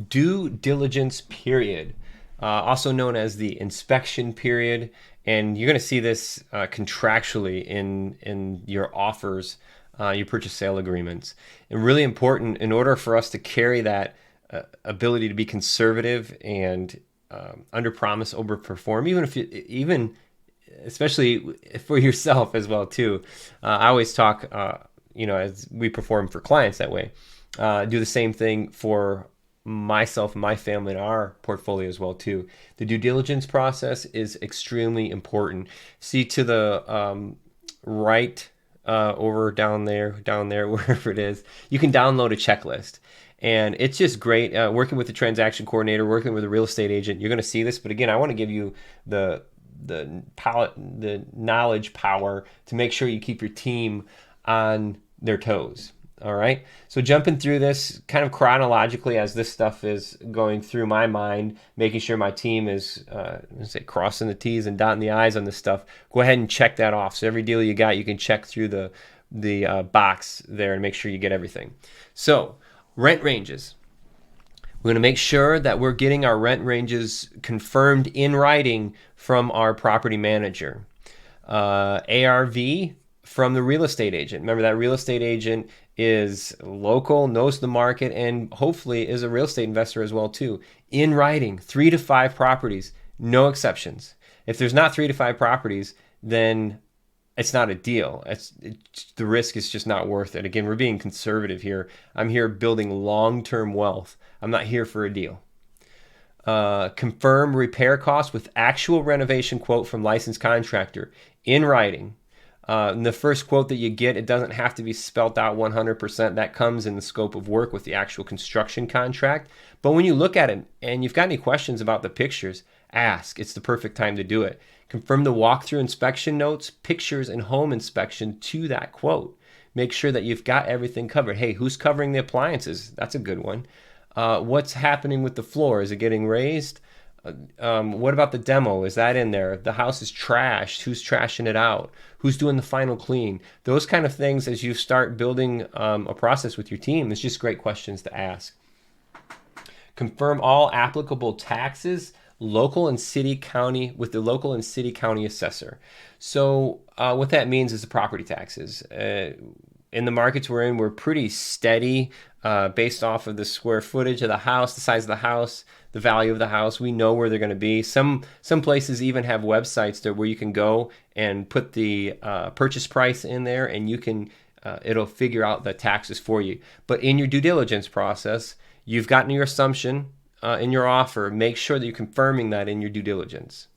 due diligence period, also known as the inspection period. And you're going to see this contractually in your offers, your purchase sale agreements. And really important in order for us to carry that ability to be conservative and under promise, over perform, even especially for yourself as well too. I always talk, as we perform for clients that way. Do the same thing for myself, my family, and our portfolio as well too. The due diligence process is extremely important. See to the right, over down there, wherever it is, you can download a checklist. And it's just great working with the transaction coordinator, working with a real estate agent. You're going to see this, but again, I want to give you the knowledge power to make sure you keep your team on their toes. All right, so jumping through this kind of chronologically as this stuff is going through my mind, making sure my team is crossing the T's and dotting the I's on this stuff. Go ahead and check that off. So every deal you got, you can check through the box there and make sure you get everything. So rent ranges. We're going to make sure that we're getting our rent ranges confirmed in writing from our property manager. ARV from the real estate agent. Remember, that real estate agent is local, knows the market, and hopefully is a real estate investor as well too. In writing, 3 to 5 properties, no exceptions. If there's not 3 to 5 properties, then it's not a deal. The risk is just not worth it. Again, we're being conservative here. I'm here building long-term wealth. I'm not here for a deal. Confirm repair costs with actual renovation quote from licensed contractor in writing. And the first quote that you get, it doesn't have to be spelt out 100%. That comes in the scope of work with the actual construction contract. But when you look at it and you've got any questions about the pictures, ask. It's the perfect time to do it. Confirm the walkthrough inspection notes, pictures, and home inspection to that quote. Make sure that you've got everything covered. Hey, who's covering the appliances? That's a good one. What's happening with the floor? Is it getting raised? What about the demo? Is that in there? The house is trashed. Who's trashing it out? Who's doing the final clean? Those kind of things, as you start building a process with your team, it's just great questions to ask. Confirm all applicable taxes, local and city county, with the local and city county assessor. So what that means is the property taxes. In the markets we're in, we're pretty steady based off of the square footage of the house, the size of the house, the value of the house. We know where they're going to be. Some places even have websites where you can go and put the purchase price in there, and you can it'll figure out the taxes for you. But in your due diligence process, you've gotten your assumption in your offer. Make sure that you're confirming that in your due diligence.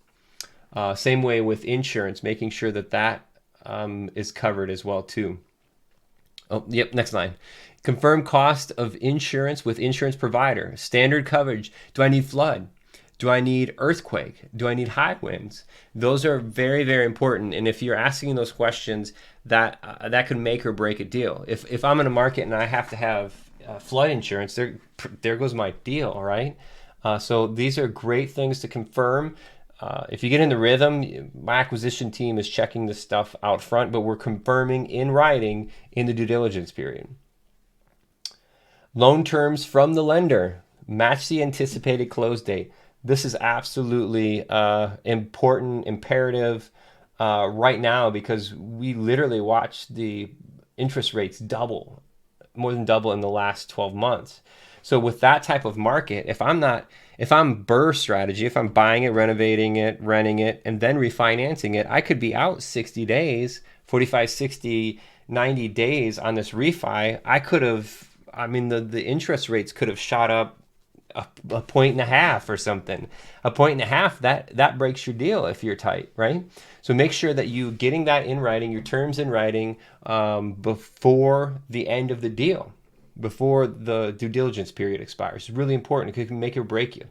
Same way with insurance, making sure that is covered as well too. Oh, yep, next line. Confirm cost of insurance with insurance provider. Standard coverage. Do I need flood? Do I need earthquake? Do I need high winds? Those are very, very important. And if you're asking those questions, that could make or break a deal. If I'm in a market and I have to have flood insurance, there goes my deal, right? So these are great things to confirm. If you get in the rhythm, my acquisition team is checking this stuff out front, but we're confirming in writing in the due diligence period. Loan terms from the lender. Match the anticipated close date. This is absolutely important, imperative right now, because we literally watched the interest rates double, more than double in the last 12 months. So with that type of market, if I'm BRRRR strategy, if I'm buying it, renovating it, renting it, and then refinancing it, I could be out 60 days, 45, 60, 90 days on this refi. The interest rates could have shot up a point and a half or something. A point and a half, that breaks your deal if you're tight, right? So make sure that you getting that in writing, your terms in writing, before the end of the deal, before the due diligence period expires. It's really important. It can make or break you.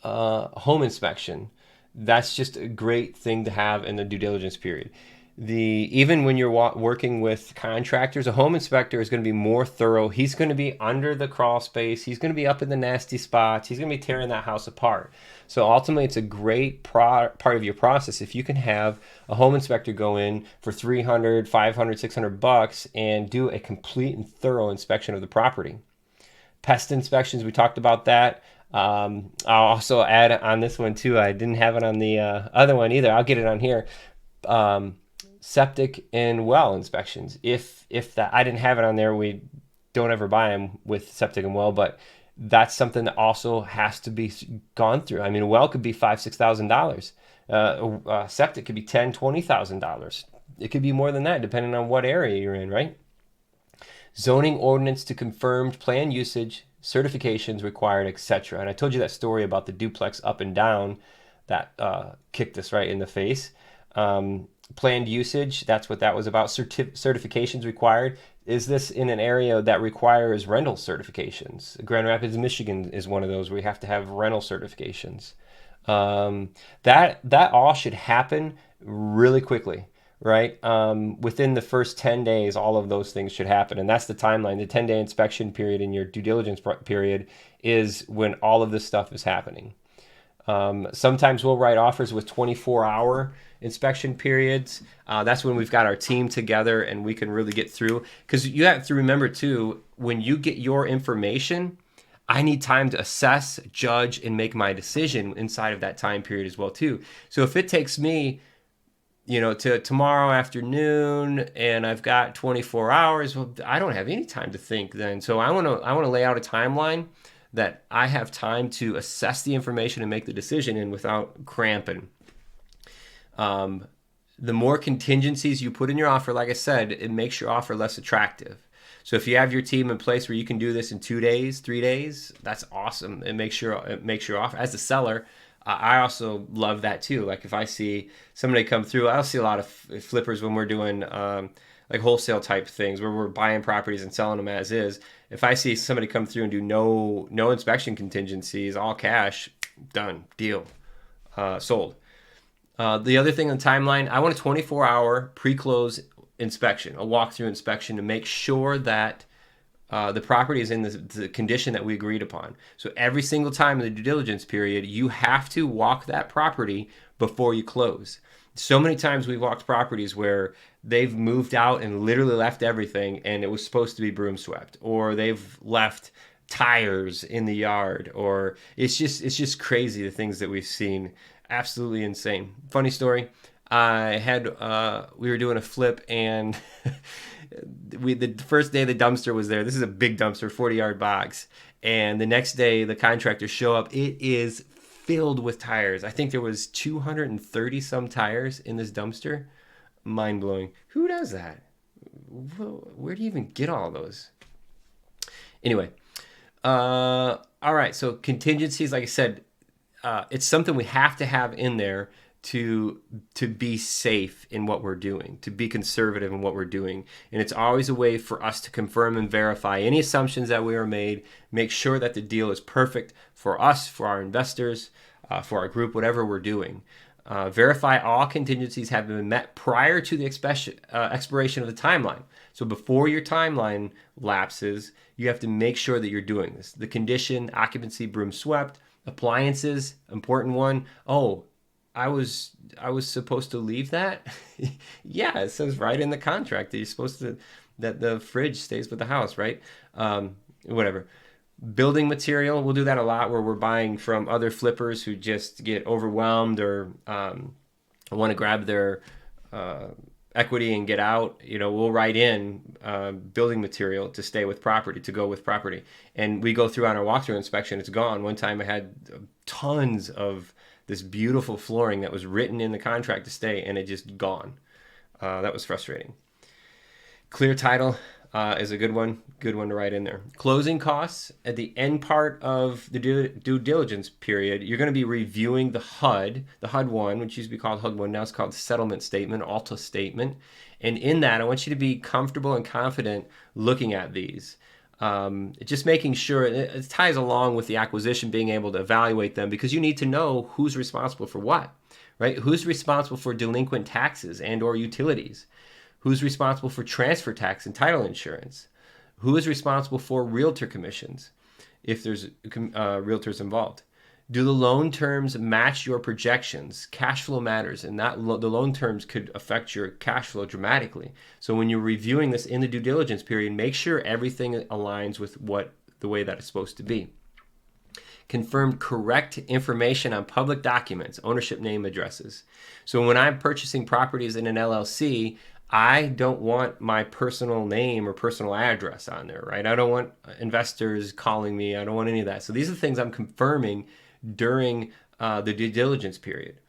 Home inspection. That's just a great thing to have in the due diligence period. Even when you're working with contractors, a home inspector is going to be more thorough. He's going to be under the crawl space. He's going to be up in the nasty spots. He's going to be tearing that house apart. So ultimately, it's a great part of your process if you can have a home inspector go in for $300, $500, $600 and do a complete and thorough inspection of the property. Pest inspections, we talked about that. I'll also add on this one too. I didn't have it on the other one either. I'll get it on here. Septic and well inspections. If that, I didn't have it on there, we don't ever buy them with septic and well, but that's something that also has to be gone through. I mean, a well could be $5,000-$6,000. Septic could be $10,000-$20,000. It could be more than that, depending on what area you're in, right? Zoning ordinance to confirmed plan usage, certifications required, etc. And I told you that story about the duplex up and down that kicked us right in the face. Planned usage, that's what that was about. Certifications required. Is this in an area that requires rental certifications? Grand Rapids, Michigan is one of those where you have to have rental certifications. That all should happen really quickly, right? Within the first 10 days, all of those things should happen. And that's the timeline. The 10-day inspection period in your due diligence period is when all of this stuff is happening. Sometimes we'll write offers with 24-hour inspection periods. That's when we've got our team together and we can really get through. Because you have to remember too, when you get your information, I need time to assess, judge, and make my decision inside of that time period as well too. So if it takes me, to tomorrow afternoon and I've got 24 hours, well, I don't have any time to think then. So I want to lay out a timeline that I have time to assess the information and make the decision in without cramping. The more contingencies you put in your offer, like I said, it makes your offer less attractive. So if you have your team in place where you can do this in 2 days, 3 days, that's awesome. It makes your offer. As a seller, I also love that too. Like if I see somebody come through, I'll see a lot of flippers when we're doing like wholesale type things where we're buying properties and selling them as is. If I see somebody come through and do no inspection contingencies, all cash, done, deal, sold. The other thing on the timeline, I want a 24-hour pre-close inspection, a walkthrough inspection to make sure that the property is in the condition that we agreed upon. So every single time in the due diligence period, you have to walk that property before you close. So many times we've walked properties where they've moved out and literally left everything and it was supposed to be broom swept, or they've left tires in the yard, or it's just crazy the things that we've seen. Absolutely insane. Funny story. We were doing a flip and the first day the dumpster was there. This is a big dumpster, 40-yard box. And the next day the contractors show up. It is filled with tires. I think there was 230 some tires in this dumpster. Mind blowing. Who does that? Where do you even get all those? Anyway, all right. So contingencies, like I said, it's something we have to have in there to be safe in what we're doing, to be conservative in what we're doing. And it's always a way for us to confirm and verify any assumptions that we are made, make sure that the deal is perfect for us, for our investors, for our group, whatever we're doing. Verify all contingencies have been met prior to the expiration of the timeline. So before your timeline lapses, you have to make sure that you're doing this. The condition, occupancy, broom swept, appliances, important one. Oh, I was supposed to leave that? Yeah, it says right in the contract that you're supposed to, that the fridge stays with the house, right? Whatever. Building material, we'll do that a lot where we're buying from other flippers who just get overwhelmed or want to grab their equity and get out. We'll write in building material to stay with property, to go with property. And we go through on our walkthrough inspection, it's gone. One time I had tons of this beautiful flooring that was written in the contract to stay, and it just gone. That was frustrating. Clear title is a good one to write in there. Closing costs, at the end part of the due diligence period, you're going to be reviewing the HUD 1, which used to be called HUD 1, now it's called settlement statement, ALTA statement. And in that, I want you to be comfortable and confident looking at these. Just making sure it ties along with the acquisition, being able to evaluate them, because you need to know who's responsible for what, right? Who's responsible for delinquent taxes and or utilities? Who's responsible for transfer tax and title insurance? Who is responsible for realtor commissions if there's realtors involved? Do the loan terms match your projections? Cash flow matters, and the loan terms could affect your cash flow dramatically. So when you're reviewing this in the due diligence period, make sure everything aligns with what the way that it's supposed to be. Confirmed correct information on public documents, ownership, name, addresses. So when I'm purchasing properties in an LLC, I don't want my personal name or personal address on there, right? I don't want investors calling me. I don't want any of that. So these are the things I'm confirming during the due diligence period.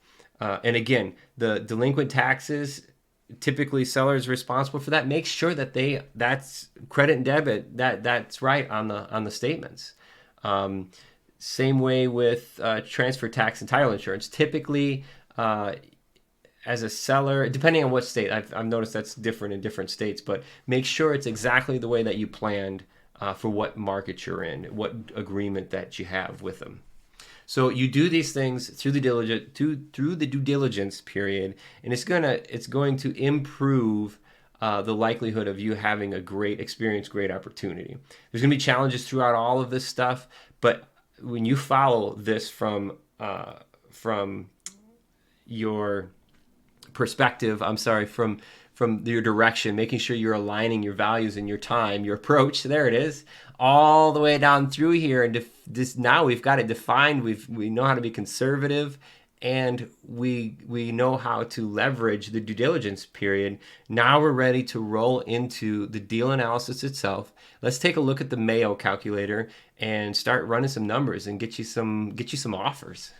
And again, the delinquent taxes, typically sellers responsible for that. Make sure that that's credit and debit, that's right on the statements. Same way with transfer tax and title insurance. Typically, as a seller, depending on what state, I've noticed that's different in different states, but make sure it's exactly the way that you planned for what market you're in, what agreement that you have with them. So you do these things through the due diligence period, and it's going to improve the likelihood of you having a great experience, great opportunity. There's going to be challenges throughout all of this stuff, but when you follow this from your perspective, from your direction, making sure you're aligning your values and your time, your approach, there it is, all the way down through here. And now we've got it defined. We know how to be conservative, and we know how to leverage the due diligence period. Now we're ready to roll into the deal analysis itself. Let's take a look at the Mayo calculator and start running some numbers and get you some offers.